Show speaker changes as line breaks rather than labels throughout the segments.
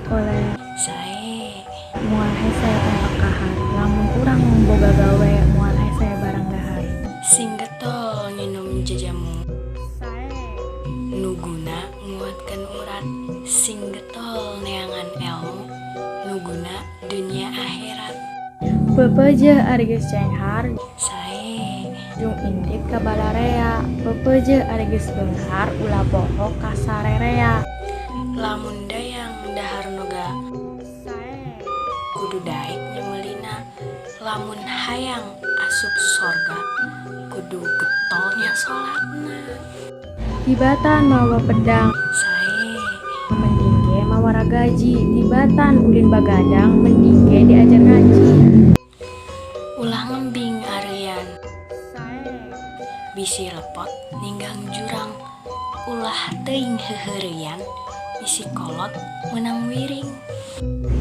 oleh
Sae
mual hese tempat kahar lamun urang boga gawe mual hese barang dahar.
sing getol nginum jajamu,
Sae
nuguna nguatkan urat, sing getol neangan ilmu, nuguna dunia akhirat.
pepeje ari geus cenghar
Sae
jung indit ka balarea, pepeje ari geus beunghar ulah bohok ka sarerea.
lamun dayang dahar noga
Sae
kudu daek nyemelina, lamun hayang asup sorga kudu getolnya sholatna.
tibatan mawa pedang
Sae
mending ge mawa gaji, tibatan ulin bagadang mending ge diajar ngaji.
ulah ngembing arian,
Sae
bisi lepot ninggang jurang, ulah teuing heuheureyan bisi kolot menang wiring.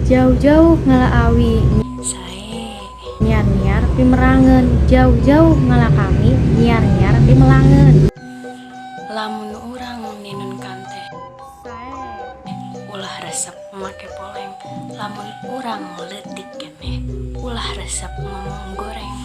jauh-jauh ngalaawi
Sae
nyiar-nyiar pimerangeun, jauh-jauh ngala kami nyiar-nyiar pimelangeun.
lamun urang ninun kante
Sae
ulah resep make poleng, lamun urang leutik keneh ulah resep ngomong goreng.